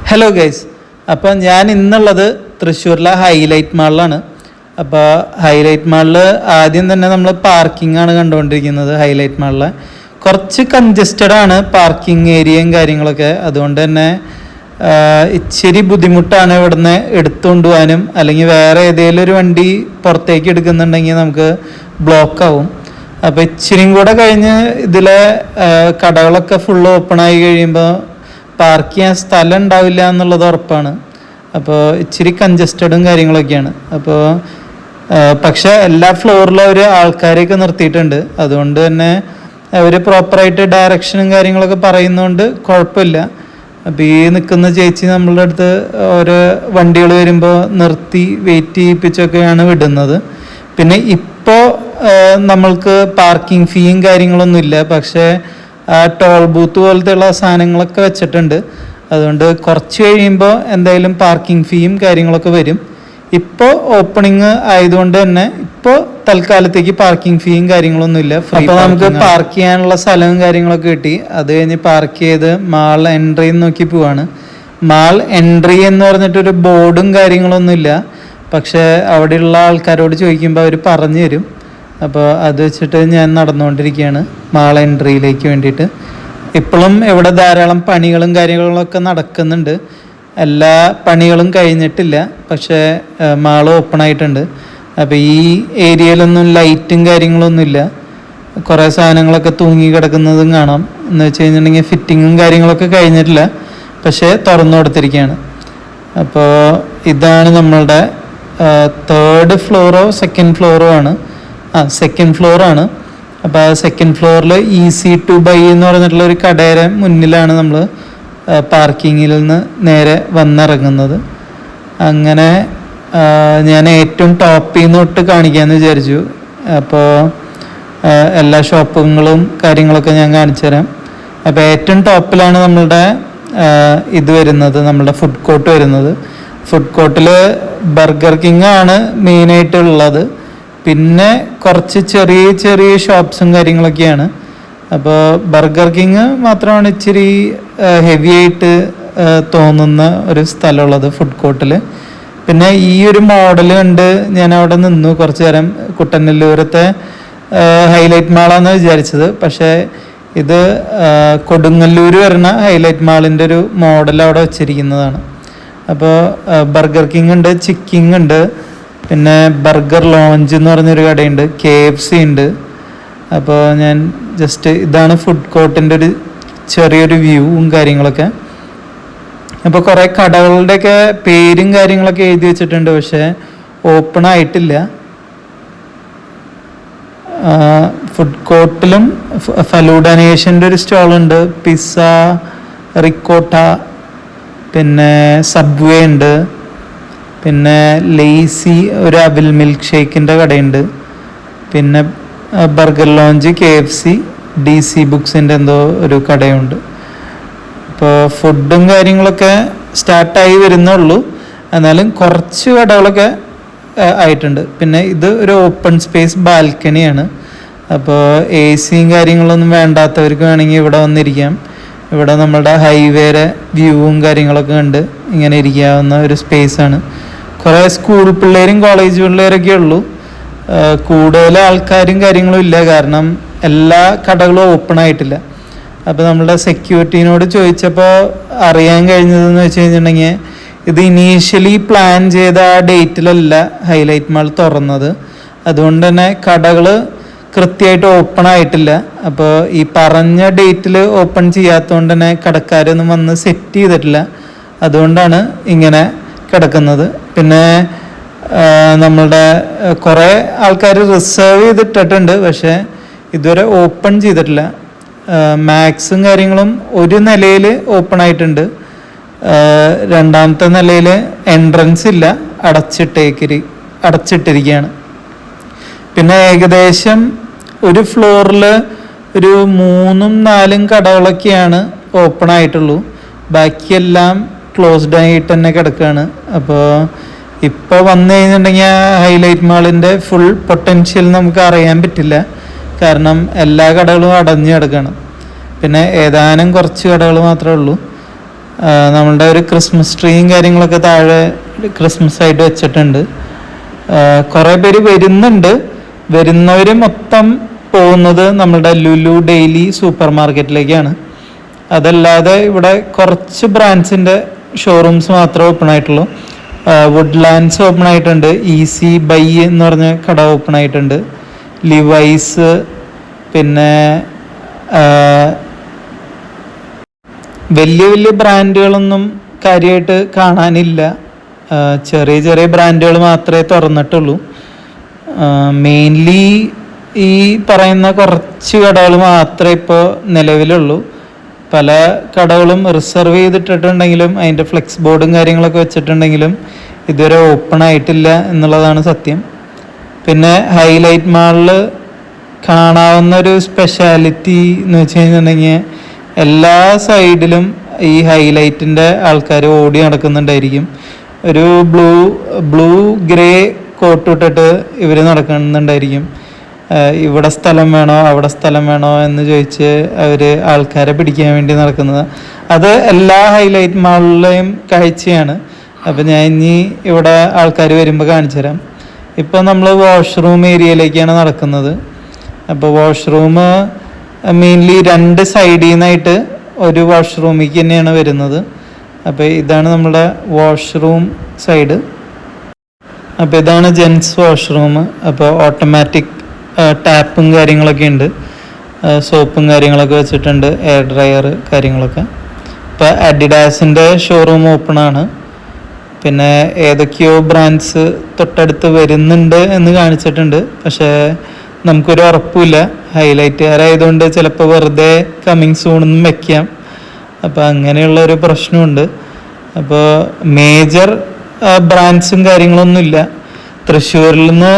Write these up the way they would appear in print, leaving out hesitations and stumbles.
Hello guys, അപ്പോൾ ഞാൻ ഇന്നുള്ളത് തൃശ്ശൂരിലെ ഹൈലൈറ്റ് മാളിലാണ്. അപ്പോൾ ഹൈലൈറ്റ് മാളിൽ ആദ്യം തന്നെ നമ്മൾ പാർക്കിംഗ് ആണ് കണ്ടുകൊണ്ടിരിക്കുന്നത്. ഹൈലൈറ്റ് മാളിൽ കുറച്ച് കൺജസ്റ്റഡ് ആണ് പാർക്കിംഗ് ഏരിയയും കാര്യങ്ങളൊക്കെ. അതുകൊണ്ട് തന്നെ ഇച്ചിരി ബുദ്ധിമുട്ടാണ് ഇവിടുന്ന് എടുത്തുകൊണ്ട് പോകാനും, അല്ലെങ്കിൽ വേറെ ഏതെങ്കിലും ഒരു വണ്ടി പുറത്തേക്ക് എടുക്കുന്നുണ്ടെങ്കിൽ നമുക്ക് ബ്ലോക്ക് ആവും. അപ്പോൾ ഇച്ചിരിയും കൂടെ കഴിഞ്ഞ് ഇതിലെ കടകളൊക്കെ ഫുള്ള് ഓപ്പൺ ആയി കഴിയുമ്പോൾ പാർക്ക് ചെയ്യാൻ സ്ഥലം ഉണ്ടാവില്ല എന്നുള്ളത് ഉറപ്പാണ്. അപ്പോൾ ഇച്ചിരി കൺജസ്റ്റഡും കാര്യങ്ങളൊക്കെയാണ്. അപ്പോൾ പക്ഷെ എല്ലാ ഫ്ലോറിലും അവർ ആൾക്കാരെയൊക്കെ നിർത്തിയിട്ടുണ്ട്. അതുകൊണ്ട് തന്നെ അവർ പ്രോപ്പറായിട്ട് ഡയറക്ഷനും കാര്യങ്ങളൊക്കെ പറയുന്നതുകൊണ്ട് കുഴപ്പമില്ല. അപ്പോൾ ഈ നിൽക്കുന്ന ചേച്ചി നമ്മളുടെ അടുത്ത് ഓരോ വണ്ടികൾ വരുമ്പോൾ നിർത്തി വെയിറ്റ് ചെയ്യിപ്പിച്ചൊക്കെയാണ് വിടുന്നത്. പിന്നെ ഇപ്പോൾ നമ്മൾക്ക് പാർക്കിംഗ് ഫീയും കാര്യങ്ങളൊന്നുമില്ല, പക്ഷേ ടോൾ ബൂത്ത് പോലത്തെയുള്ള സാധനങ്ങളൊക്കെ വെച്ചിട്ടുണ്ട്. അതുകൊണ്ട് കുറച്ച് കഴിയുമ്പോൾ എന്തായാലും പാർക്കിംഗ് ഫീയും കാര്യങ്ങളൊക്കെ വരും. ഇപ്പോൾ ഓപ്പണിങ് ആയതുകൊണ്ട് തന്നെ ഇപ്പോൾ തൽക്കാലത്തേക്ക് പാർക്കിംഗ് ഫീയും കാര്യങ്ങളൊന്നും ഇല്ല. അപ്പോൾ നമുക്ക് പാർക്ക് ചെയ്യാനുള്ള സ്ഥലവും കാര്യങ്ങളൊക്കെ കിട്ടി. അത് കഴിഞ്ഞ് പാർക്ക് ചെയ്ത് മാൾ എൻട്രി നോക്കി പോവാണ്. മാൾ എൻട്രി എന്ന് പറഞ്ഞിട്ടൊരു ബോർഡും കാര്യങ്ങളൊന്നും ഇല്ല, പക്ഷേ അവിടെയുള്ള ആൾക്കാരോട് ചോദിക്കുമ്പോൾ അവർ പറഞ്ഞു തരും. അപ്പോൾ അത് വെച്ചിട്ട് ഞാൻ നടന്നുകൊണ്ടിരിക്കുകയാണ് മാൾ എൻട്രിയിലേക്ക് വേണ്ടിയിട്ട്. ഇപ്പോഴും ഇവിടെ ധാരാളം പണികളും കാര്യങ്ങളൊക്കെ നടക്കുന്നുണ്ട്. എല്ലാ പണികളും കഴിഞ്ഞിട്ടില്ല, പക്ഷേ മാൾ ഓപ്പൺ ആയിട്ടുണ്ട്. അപ്പോൾ ഈ ഏരിയയിലൊന്നും ലൈറ്റും കാര്യങ്ങളൊന്നുമില്ല. കുറേ സാധനങ്ങളൊക്കെ തൂങ്ങി കിടക്കുന്നതും കാണാം. എന്ന് വെച്ച് കഴിഞ്ഞിട്ടുണ്ടെങ്കിൽ ഫിറ്റിങ്ങും കാര്യങ്ങളൊക്കെ കഴിഞ്ഞിട്ടില്ല, പക്ഷേ തുറന്നു കൊടുത്തിരിക്കുകയാണ്. അപ്പോൾ ഇതാണ് നമ്മളുടെ തേർഡ് ഫ്ലോറോ സെക്കൻഡ് ഫ്ലോറോ ആണ്. സെക്കൻഡ് ഫ്ലോറാണ്. അപ്പോൾ ആ സെക്കൻഡ് ഫ്ലോറിൽ ഈസി ടു ബൈ എന്ന് പറഞ്ഞിട്ടുള്ള ഒരു കടയുടെ മുന്നിലാണ് നമ്മൾ പാർക്കിങ്ങിൽ നിന്ന് നേരെ വന്നിറങ്ങുന്നത്. അങ്ങനെ ഞാൻ ഏറ്റവും ടോപ്പിൽ നിന്ന് തൊട്ട് കാണിക്കാമെന്ന് വിചാരിച്ചു. അപ്പോൾ എല്ലാ ഷോപ്പുകളും കാര്യങ്ങളൊക്കെ ഞാൻ കാണിച്ചു തരാം. അപ്പോൾ ഏറ്റവും ടോപ്പിലാണ് നമ്മളുടെ ഇത് വരുന്നത്, നമ്മളുടെ ഫുഡ് കോർട്ട് വരുന്നത്. ഫുഡ് കോർട്ടിൽ ബർഗർ കിങ് ആണ് മെയിനായിട്ടുള്ളത്. പിന്നെ കുറച്ച് ചെറിയ ചെറിയ ഷോപ്സും കാര്യങ്ങളൊക്കെയാണ്. അപ്പോൾ ബർഗർ കിങ് മാത്രമാണ് ഇച്ചിരി ഹെവി ആയിട്ട് തോന്നുന്ന ഒരു സ്ഥലമുള്ളത് ഫുഡ് കോർട്ടിൽ. പിന്നെ ഈ ഒരു മോഡൽ കണ്ട് ഞാൻ അവിടെ നിന്നു കുറച്ച് നേരം. കുട്ടനെല്ലൂരത്തെ ഹൈലൈറ്റ് മാളാന്ന് വിചാരിച്ചത്, പക്ഷേ ഇത് കൊടുങ്ങല്ലൂർ വരുന്ന ഹൈലൈറ്റ് മാളിൻ്റെ ഒരു മോഡൽ അവിടെ വെച്ചിരിക്കുന്നതാണ്. അപ്പോൾ ബർഗർ കിങ് ഉണ്ട്, ചിക്കിങ് ഉണ്ട്, പിന്നെ ബർഗർ ലോഞ്ച് എന്ന് പറഞ്ഞൊരു കടയുണ്ട്, KFC ഉണ്ട്. അപ്പോൾ ഞാൻ ജസ്റ്റ് ഇതാണ് ഫുഡ് കോർട്ടിൻ്റെ ഒരു ചെറിയൊരു വ്യൂവും കാര്യങ്ങളൊക്കെ. അപ്പോൾ കുറേ കടകളുടെയൊക്കെ പേരും കാര്യങ്ങളൊക്കെ എഴുതി വെച്ചിട്ടുണ്ട്, പക്ഷേ ഓപ്പൺ ആയിട്ടില്ല. ഫുഡ് കോർട്ടിലും ഫലൂഡ നേഷൻ്റെ ഒരു സ്റ്റോളുണ്ട്, പിസ്സ, റിക്കോട്ട, പിന്നെ സബ്വേ ഉണ്ട്, പിന്നെ ലേസി ഒരു അവിൽ മിൽക്ക് ഷേക്കിൻ്റെ കടയുണ്ട്, പിന്നെ ബർഗർ ലോഞ്ച്, KFC, DC ബുക്സിൻ്റെ എന്തോ ഒരു കടയുണ്ട്. ഇപ്പോൾ ഫുഡും കാര്യങ്ങളൊക്കെ സ്റ്റാർട്ടായി വരുന്നുള്ളൂ, എന്നാലും കുറച്ച് കടകളൊക്കെ ആയിട്ടുണ്ട്. പിന്നെ ഇത് ഒരു ഓപ്പൺ സ്പേസ് ബാൽക്കണിയാണ്. അപ്പോൾ AC കാര്യങ്ങളൊന്നും വേണ്ടാത്തവർക്ക് വേണമെങ്കിൽ ഇവിടെ വന്നിരിക്കാം. ഇവിടെ നമ്മളുടെ ഹൈവേരെ വ്യൂവും കാര്യങ്ങളൊക്കെ കണ്ട് ഇങ്ങനെ ഇരിക്കാവുന്ന ഒരു സ്പേസാണ്. കുറേ സ്കൂൾ പിള്ളേരും കോളേജ് പിള്ളേരൊക്കെ ഉള്ളൂ. കൂടുതൽ ആൾക്കാരും കാര്യങ്ങളും ഇല്ല, കാരണം എല്ലാ കടകളും ഓപ്പൺ ആയിട്ടില്ല. അപ്പോൾ നമ്മളുടെ സെക്യൂരിറ്റീനോട് ചോദിച്ചപ്പോൾ അറിയാൻ കഴിഞ്ഞതെന്ന് വെച്ച് കഴിഞ്ഞിട്ടുണ്ടെങ്കിൽ ഇത് ഇനീഷ്യലി പ്ലാൻ ചെയ്ത ആ ഡേറ്റിലല്ല ഹൈലൈറ്റ് മാൾ തുറന്നത്. അതുകൊണ്ട് തന്നെ കടകൾ കൃത്യമായിട്ട് ഓപ്പൺ ആയിട്ടില്ല. അപ്പോൾ ഈ പറഞ്ഞ ഡേറ്റിൽ ഓപ്പൺ ചെയ്യാത്തതുകൊണ്ട് തന്നെ കടക്കാരൊന്നും വന്ന് സെറ്റ് ചെയ്തിട്ടില്ല. അതുകൊണ്ടാണ് ഇങ്ങനെ കിടക്കുന്നത്. പിന്നെ നമ്മളുടെ കുറേ ആൾക്കാർ റിസർവ് ചെയ്തിട്ടിട്ടുണ്ട്, പക്ഷേ ഇതുവരെ ഓപ്പൺ ചെയ്തിട്ടില്ല. മാക്സും കാര്യങ്ങളും ഒരു നിലയിൽ ഓപ്പൺ ആയിട്ടുണ്ട്, രണ്ടാമത്തെ നിലയിൽ എൻട്രൻസ് ഇല്ല, അടച്ചിട്ടിരിക്കുകയാണ്. പിന്നെ ഏകദേശം ഒരു ഫ്ലോറിൽ ഒരു 3-4 കടകളൊക്കെയാണ് ഓപ്പൺ ആയിട്ടുള്ളൂ. ബാക്കിയെല്ലാം ക്ലോസ്ഡ് ആയിട്ട് തന്നെ കിടക്കുകയാണ്. അപ്പോൾ ഇപ്പോൾ വന്നു കഴിഞ്ഞിട്ടുണ്ടെങ്കിൽ ഹൈലൈറ്റ് മാളിൻ്റെ ഫുൾ പൊട്ടൻഷ്യൽ നമുക്ക് അറിയാൻ പറ്റില്ല, കാരണം എല്ലാ കടകളും അടഞ്ഞു കിടക്കുകയാണ്. പിന്നെ ഏതാനും കുറച്ച് കടകൾ മാത്രമേ ഉള്ളൂ. നമ്മളുടെ ഒരു ക്രിസ്മസ് ട്രീയും കാര്യങ്ങളൊക്കെ താഴെ ക്രിസ്മസ് ആയിട്ട് വെച്ചിട്ടുണ്ട്. കുറേ പേര് വരുന്നുണ്ട്. വരുന്നവർ മൊത്തം പോകുന്നത് നമ്മളുടെ ലുലു ഡെയിലി സൂപ്പർ മാർക്കറ്റിലേക്കാണ്. അതല്ലാതെ ഇവിടെ കുറച്ച് ബ്രാൻഡ്സിൻ്റെ ഷോറൂംസ് മാത്രമേ ഓപ്പൺ ആയിട്ടുള്ളൂ. വുഡ്ലാൻഡ്സ് ഓപ്പൺ ആയിട്ടുണ്ട്, ഈസി ബൈ എന്ന് പറഞ്ഞ കട ഓപ്പൺ ആയിട്ടുണ്ട്, ലിവൈസ്, പിന്നെ വലിയ വലിയ ബ്രാൻഡുകളൊന്നും കാര്യമായിട്ട് കാണാനില്ല. ചെറിയ ചെറിയ ബ്രാൻഡുകൾ മാത്രമേ തുറന്നിട്ടുള്ളൂ. മെയിൻലി ഈ പറയുന്ന കുറച്ച് കടകൾ മാത്രമേ ഇപ്പോൾ നിലവിലുള്ളൂ. പല കടകളും റിസർവ് ചെയ്തിട്ടിട്ടുണ്ടെങ്കിലും അതിൻ്റെ ഫ്ലെക്സ് ബോർഡും കാര്യങ്ങളൊക്കെ വെച്ചിട്ടുണ്ടെങ്കിലും ഇതുവരെ ഓപ്പൺ ആയിട്ടില്ല എന്നുള്ളതാണ് സത്യം. പിന്നെ ഹൈലൈറ്റ് മാളിൽ കാണാവുന്ന ഒരു സ്പെഷ്യാലിറ്റി എന്ന് വെച്ച് കഴിഞ്ഞിട്ടുണ്ടെങ്കിൽ എല്ലാ സൈഡിലും ഈ ഹൈലൈറ്റിൻ്റെ ആൾക്കാർ ഓടി നടക്കുന്നുണ്ടായിരിക്കും. ഒരു ബ്ലൂ ഗ്രേ കോട്ട് ഇട്ടിട്ട് ഇവർ നടക്കുന്നുണ്ടായിരിക്കും. ഇവിടെ സ്ഥലം വേണോ അവിടെ സ്ഥലം വേണോ എന്ന് ചോദിച്ച് അവർ ആൾക്കാരെ പിടിക്കാൻ വേണ്ടി നടക്കുന്നത്. അത് എല്ലാ ഹൈലൈറ്റ് മാളിലെയും കാഴ്ചയാണ്. അപ്പം ഞാൻ ഇനി ഇവിടെ ആൾക്കാർ വരുമ്പോൾ കാണിച്ചു തരാം. ഇപ്പോൾ നമ്മൾ വാഷ്റൂം ഏരിയയിലേക്കാണ് നടക്കുന്നത്. അപ്പോൾ വാഷ്റൂം മെയിൻലി 2 സൈഡിൽ നിന്നായിട്ട് ഒരു വാഷ്റൂമിലേക്ക് തന്നെയാണ് വരുന്നത്. അപ്പോൾ ഇതാണ് നമ്മുടെ വാഷ്റൂം സൈഡ്. അപ്പോൾ ഇതാണ് ജെൻസ് വാഷ്റൂം. അപ്പോൾ ഓട്ടോമാറ്റിക് ടാപ്പും കാര്യങ്ങളൊക്കെ ഉണ്ട്, സോപ്പും കാര്യങ്ങളൊക്കെ വെച്ചിട്ടുണ്ട്, എയർ ഡ്രയർ കാര്യങ്ങളൊക്കെ. ഇപ്പോൾ അഡിഡാസിൻ്റെ ഷോറൂം ഓപ്പൺ ആണ്. പിന്നെ ഏതൊക്കെയോ ബ്രാൻഡ്സ് തൊട്ടടുത്ത് വരുന്നുണ്ട് എന്ന് കാണിച്ചിട്ടുണ്ട്. പക്ഷേ നമുക്കൊരു ഉറപ്പില്ല. ഹൈലൈറ്റുകാരായതുകൊണ്ട് ചിലപ്പോൾ വെറുതെ കമ്മിങ് സൂണെന്നും വെക്കാം. അപ്പോൾ അങ്ങനെയുള്ളൊരു പ്രശ്നമുണ്ട്. അപ്പോൾ മേജർ ബ്രാൻഡ്സും കാര്യങ്ങളൊന്നുമില്ല. തൃശ്ശൂരിൽ നിന്ന്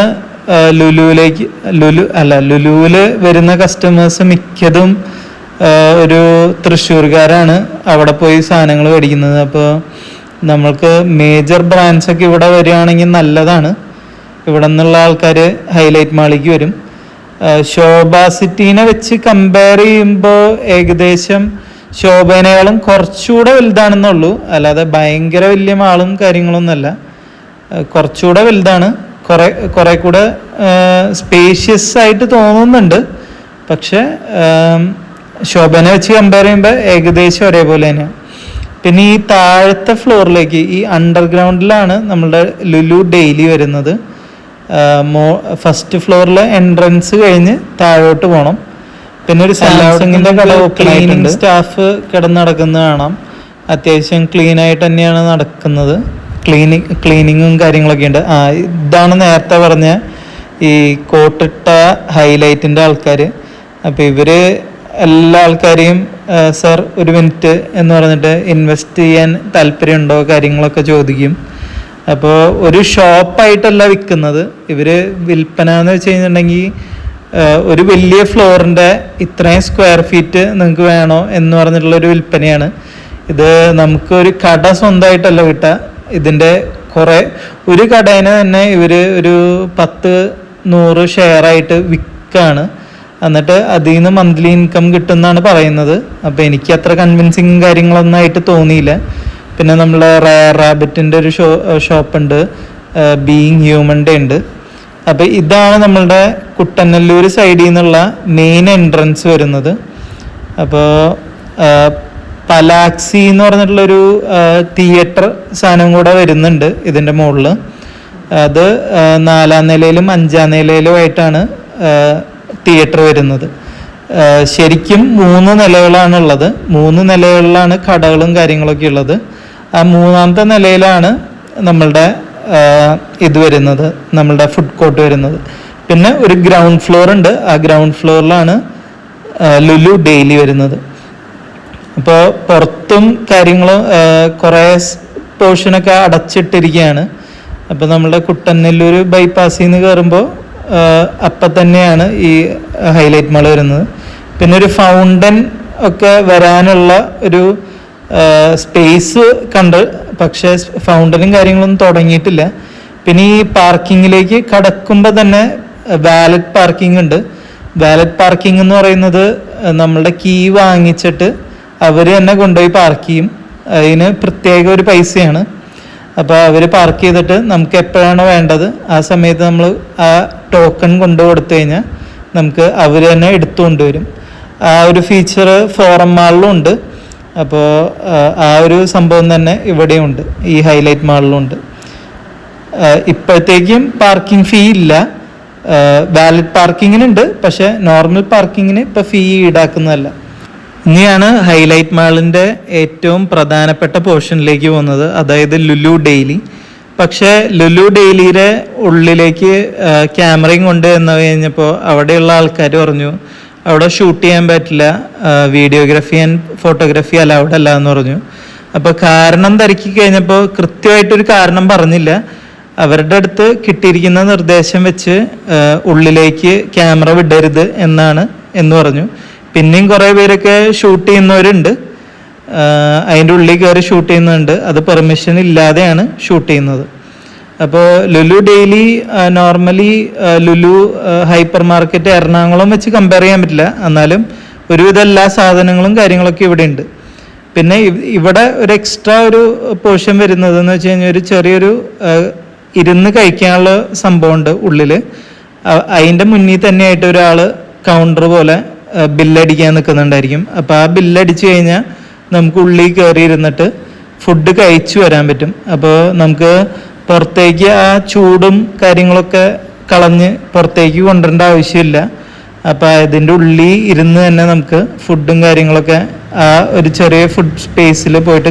ലുലുവിൽ വരുന്ന കസ്റ്റമേഴ്സ് മിക്കതും ഒരു തൃശ്ശൂർക്കാരാണ് അവിടെ പോയി സാധനങ്ങൾ മേടിക്കുന്നത്. അപ്പോൾ നമ്മൾക്ക് മേജർ ബ്രാൻഡ്സൊക്കെ ഇവിടെ വരികയാണെങ്കിൽ നല്ലതാണ്. ഇവിടെ നിന്നുള്ള ആൾക്കാർ ഹൈലൈറ്റ് മാളിലേക്ക് വരും. ശോഭ സിറ്റീനെ വെച്ച് കമ്പയർ ചെയ്യുമ്പോൾ ഏകദേശം ശോഭനകളും കുറച്ചുകൂടെ വലുതാണെന്നുള്ളൂ. അല്ലാതെ ഭയങ്കര വലിയ മാളും കാര്യങ്ങളൊന്നുമല്ല, കുറച്ചുകൂടെ വലുതാണ്. കുറെ കൂടെ സ്പേഷ്യസ് ആയിട്ട് തോന്നുന്നുണ്ട്. പക്ഷെ ശോഭനെ വെച്ച് കമ്പയർ ചെയ്യുമ്പോൾ ഏകദേശം ഒരേപോലെ തന്നെയാണ്. പിന്നെ ഈ താഴത്തെ ഫ്ലോറിലേക്ക്, ഈ അണ്ടർഗ്രൗണ്ടിലാണ് നമ്മളുടെ ലുലു ഡെയിലി വരുന്നത്. ഫസ്റ്റ് ഫ്ലോറിലെ എൻട്രൻസ് കഴിഞ്ഞ് താഴോട്ട് പോകണം. പിന്നെ ഒരു സാംസങ്ങിൻ്റെ കട ക്ലീനിങ് സ്റ്റാഫ് കിടന്ന് നടക്കുന്നത് കാണാം. അത്യാവശ്യം ക്ലീൻ ആയിട്ട് തന്നെയാണ് നടക്കുന്നത്. ക്ലീനിങ്ങും കാര്യങ്ങളൊക്കെ ഉണ്ട്. ഇതാണ് നേരത്തെ പറഞ്ഞ ഈ കോട്ടിട്ട ഹൈലൈറ്റിൻ്റെ ആൾക്കാർ. അപ്പോൾ ഇവർ എല്ലാ ആൾക്കാരെയും സർ ഒരു മിനിറ്റ് എന്ന് പറഞ്ഞിട്ട് ഇൻവെസ്റ്റ് ചെയ്യാൻ താല്പര്യമുണ്ടോ കാര്യങ്ങളൊക്കെ ചോദിക്കും. അപ്പോൾ ഒരു ഷോപ്പായിട്ടല്ല വിൽക്കുന്നത് ഇവർ. വിൽപ്പന എന്ന് വെച്ച് കഴിഞ്ഞിട്ടുണ്ടെങ്കിൽ ഒരു വലിയ ഫ്ലോറിൻ്റെ ഇത്രയും സ്ക്വയർ ഫീറ്റ് നിങ്ങൾക്ക് വേണോ എന്ന് പറഞ്ഞിട്ടുള്ളൊരു വിൽപ്പനയാണ്. ഇത് നമുക്കൊരു കട സ്വന്തമായിട്ടല്ല കിട്ടുക. ഇതിൻ്റെ ഒരു കടേനെ തന്നെ ഇവർ ഒരു 10-100 ഷെയറായിട്ട് വിൽക്കുകയാണ്. എന്നിട്ട് അതിൽ നിന്ന് മന്ത്ലി ഇൻകം കിട്ടുമെന്നാണ് പറയുന്നത്. അപ്പോൾ എനിക്ക് അത്ര കൺവിൻസിങ് കാര്യങ്ങളൊന്നും ആയിട്ട് തോന്നിയില്ല. പിന്നെ നമ്മളെ റയർ റാബിറ്റിൻ്റെ ഒരു ഷോപ്പുണ്ട്, ബീയിങ് ഹ്യൂമൻ്റെ ഉണ്ട്. അപ്പോൾ ഇതാണ് നമ്മളുടെ കുട്ടനല്ലൂർ സൈഡിൽ നിന്നുള്ള മെയിൻ എൻട്രൻസ് വരുന്നത്. അപ്പോൾ പലാക്സി എന്ന് പറഞ്ഞിട്ടുള്ളൊരു തിയേറ്റർ സാധനം കൂടെ വരുന്നുണ്ട് ഇതിൻ്റെ മുകളിൽ. അത് 4ാം നിലയിലും 5ാം നിലയിലുമായിട്ടാണ് തിയേറ്റർ വരുന്നത്. ശരിക്കും 3 നിലകളാണുള്ളത്. 3 നിലകളിലാണ് കടകളും കാര്യങ്ങളൊക്കെ ഉള്ളത്. ആ 3ാമത്തെ നിലയിലാണ് നമ്മളുടെ ഇത് വരുന്നത്, നമ്മളുടെ ഫുഡ് കോർട്ട് വരുന്നത്. പിന്നെ ഒരു ഗ്രൗണ്ട് ഫ്ലോർ ഉണ്ട്. ആ ഗ്രൗണ്ട് ഫ്ലോറിലാണ് ലുലു ഡെയിലി വരുന്നത്. അപ്പോൾ പുറത്തും കാര്യങ്ങളും കുറേ പോർഷനൊക്കെ അടച്ചിട്ടിരിക്കുകയാണ്. അപ്പോൾ നമ്മളുടെ കുട്ടനെല്ലൂർ ബൈപ്പാസിൽ നിന്ന് കയറുമ്പോൾ അപ്പം തന്നെയാണ് ഈ ഹൈലൈറ്റ് മാൾ വരുന്നത്. പിന്നെ ഒരു ഫൗണ്ടൻ ഒക്കെ വരാനുള്ള ഒരു സ്പേസ് കണ്ട്, പക്ഷേ ഫൗണ്ടനും കാര്യങ്ങളൊന്നും തുടങ്ങിയിട്ടില്ല. പിന്നെ ഈ പാർക്കിങ്ങിലേക്ക് കടക്കുമ്പോൾ തന്നെ വാലറ്റ് പാർക്കിംഗ് ഉണ്ട്. വാലറ്റ് പാർക്കിംഗ് എന്ന് പറയുന്നത് നമ്മളുടെ കീ വാങ്ങിച്ചിട്ട് അവർ തന്നെ കൊണ്ടുപോയി പാർക്ക് ചെയ്യും. അതിന് പ്രത്യേക ഒരു പൈസയാണ്. അപ്പോൾ അവർ പാർക്ക് ചെയ്തിട്ട് നമുക്ക് എപ്പോഴാണോ വേണ്ടത് ആ സമയത്ത് നമ്മൾ ആ ടോക്കൺ കൊണ്ടു കൊടുത്തു കഴിഞ്ഞാൽ നമുക്ക് അവർ തന്നെ എടുത്തു കൊണ്ടുവരും. ആ ഒരു ഫീച്ചർ ഫോറം മാളിലും ഉണ്ട്. അപ്പോൾ ആ ഒരു സംഭവം തന്നെ ഇവിടെയുണ്ട്, ഈ ഹൈലൈറ്റ് മാളിലും ഉണ്ട്. ഇപ്പോഴത്തേക്കും പാർക്കിംഗ് ഫീ ഇല്ല, വാലിഡ് പാർക്കിങ്ങിനുണ്ട്, പക്ഷെ നോർമൽ പാർക്കിങ്ങിന് ഇപ്പോൾ ഫീ ഈടാക്കുന്നതല്ല. ഇനിയാണ് ഹൈലൈറ്റ് മാളിൻ്റെ ഏറ്റവും പ്രധാനപ്പെട്ട പോർഷനിലേക്ക് പോകുന്നത്, അതായത് ലുലു ഡെയിലി. പക്ഷേ ലുലു ഡെയിലിയുടെ ഉള്ളിലേക്ക് ക്യാമറയും കൊണ്ട് എന്ന് കഴിഞ്ഞപ്പോൾ അവിടെയുള്ള ആൾക്കാർ പറഞ്ഞു അവിടെ ഷൂട്ട് ചെയ്യാൻ പറ്റില്ല, വീഡിയോഗ്രാഫി ആൻഡ് ഫോട്ടോഗ്രാഫി അലൗഡ് അല്ല എന്ന് പറഞ്ഞു. അപ്പോൾ കാരണം തിരക്കി കഴിഞ്ഞപ്പോൾ കൃത്യമായിട്ടൊരു കാരണം പറഞ്ഞില്ല. അവരുടെ അടുത്ത് കിട്ടിയിരിക്കുന്ന നിർദ്ദേശം വെച്ച് ഉള്ളിലേക്ക് ക്യാമറ വിടരുത് എന്ന് പറഞ്ഞു. പിന്നെയും കുറേ പേരൊക്കെ ഷൂട്ട് ചെയ്യുന്നവരുണ്ട്, അതിൻ്റെ ഉള്ളിൽ കയറി ഷൂട്ട് ചെയ്യുന്നുണ്ട്. അത് പെർമിഷൻ ഇല്ലാതെയാണ് ഷൂട്ട് ചെയ്യുന്നത്. അപ്പോൾ Lulu daily normally Lulu hyper market Ernakulam വെച്ച് കമ്പയർ ചെയ്യാൻ പറ്റില്ല, എന്നാലും ഒരുവിധം എല്ലാ സാധനങ്ങളും കാര്യങ്ങളൊക്കെ ഇവിടെ ഉണ്ട്. പിന്നെ ഇവിടെ ഒരു എക്സ്ട്രാ ഒരു പോർഷൻ വരുന്നതെന്ന് വെച്ച് കഴിഞ്ഞാൽ ഒരു ചെറിയൊരു ഇരുന്ന് കഴിക്കാനുള്ള സംഭവമുണ്ട് ഉള്ളിൽ. അതിൻ്റെ മുന്നിൽ തന്നെയായിട്ട് ഒരാൾ കൗണ്ടർ പോലെ ബില്ലടിക്കാൻ നിൽക്കുന്നുണ്ടായിരിക്കും. അപ്പോൾ ആ ബില്ലടിച്ച് കഴിഞ്ഞാൽ നമുക്ക് ഉള്ളിൽ കയറി ഇരുന്നിട്ട് ഫുഡ് കഴിച്ചു വരാൻ പറ്റും. അപ്പോൾ നമുക്ക് പുറത്തേക്ക് ആ ചൂടും കാര്യങ്ങളൊക്കെ കളഞ്ഞ് പുറത്തേക്ക് കൊണ്ടുവരേണ്ട ആവശ്യമില്ല. അപ്പോൾ അതിൻ്റെ ഉള്ളിൽ ഇരുന്ന് തന്നെ നമുക്ക് ഫുഡും കാര്യങ്ങളൊക്കെ ആ ഒരു ചെറിയ ഫുഡ് സ്പേസിൽ പോയിട്ട്